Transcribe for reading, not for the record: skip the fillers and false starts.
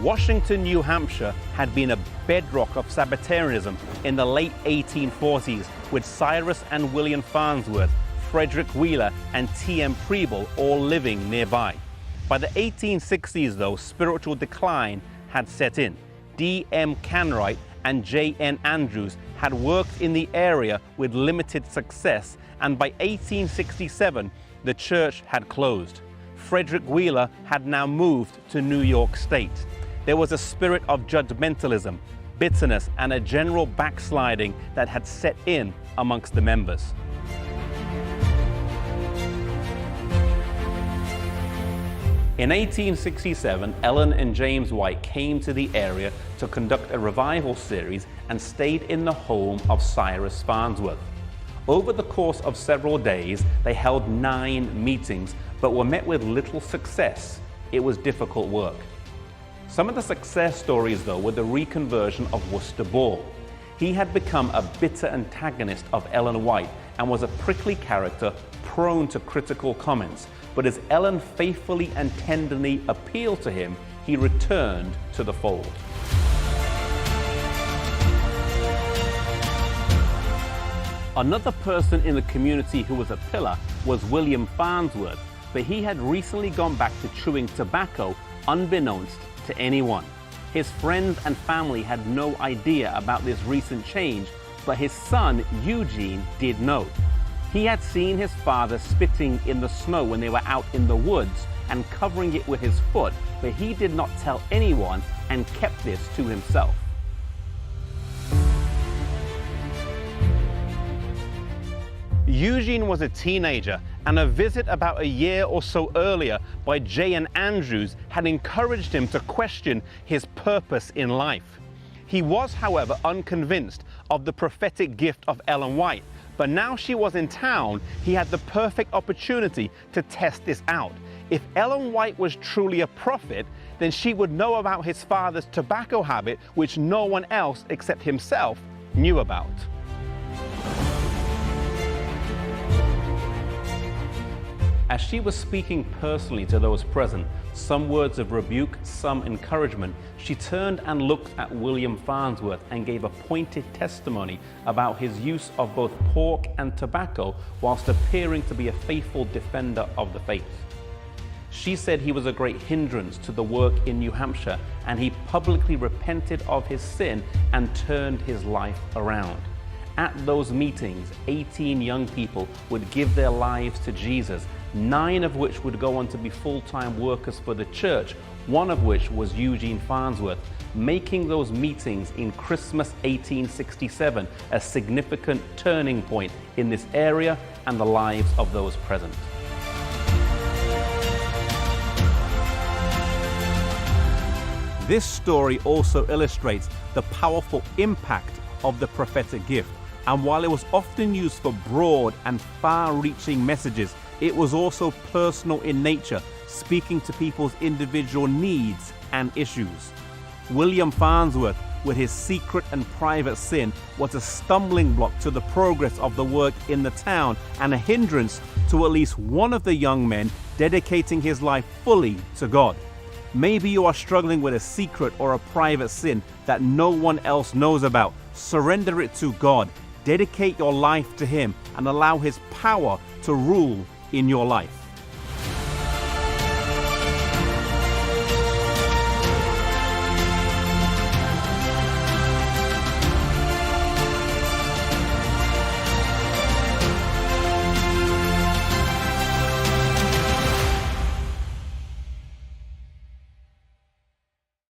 Washington, New Hampshire had been a bedrock of Sabbatarianism in the late 1840s, with Sajrus and Vilijem Farnsvort, Frederik Viler and T.M. Pribl all living nearby. By the 1860s though, spiritual decline had set in. D.M. Kenrajt and J.N. Endruz had worked in the area with limited success, and by 1867 the church had closed. Frederik Viler had now moved to New York State. There was a spirit of judgmentalism, bitterness, and a general backsliding that had set in amongst the members. In 1867, Ellen and James White came to the area to conduct a revival series and stayed in the home of Judžin Farnsvort. Over the course of several days, they held 9 meetings, but were met with little success. It was difficult work. Some of the success stories, though, were the reconversion of Worcester Ball. He had become a bitter antagonist of Ellen Vajt and was a prickly character prone to critical comments. But as Ellen faithfully and tenderly appealed to him, he returned to the fold. Another person in the community who was a pillar was Vilijem Farnsvort, but he had recently gone back to chewing tobacco unbeknownst to anyone. His friends and family had no idea about this recent change, but his son Eugene did know. He had seen his father spitting in the snow when they were out in the woods and covering it with his foot, but he did not tell anyone and kept this to himself. Eugene was a teenager, and a visit about a year or so earlier by J.N. Endruz had encouraged him to question his purpose in life. He was, however, unconvinced of the prophetic gift of Ellen Vajt, but now she was in town, he had the perfect opportunity to test this out. If Ellen Vajt was truly a prophet, then she would know about his father's tobacco habit, which no one else except himself knew about. As she was speaking personally to those present, some words of rebuke, some encouragement, she turned and looked at Vilijem Farnsvort and gave a pointed testimony about his use of both pork and tobacco whilst appearing to be a faithful defender of the faith. She said he was a great hindrance to the work in New Hampshire, and he publicly repented of his sin and turned his life around. At those meetings, 18 young people would give their lives to Jesus, 9 of which would go on to be full-time workers for the church, one of which was Judžin Farnsvort, making those meetings in Christmas 1867 a significant turning point in this area and the lives of those present. This story also illustrates the powerful impact of the prophetic gift, and while it was often used for broad and far-reaching messages, it was also personal in nature, speaking to people's individual needs and issues. Vilijem Farnsvort, with his secret and private sin, was a stumbling block to the progress of the work in the town and a hindrance to at least one of the young men dedicating his life fully to God. Maybe you are struggling with a secret or a private sin that no one else knows about. Surrender it to God. Dedicate your life to Him and allow His power to rule in your life.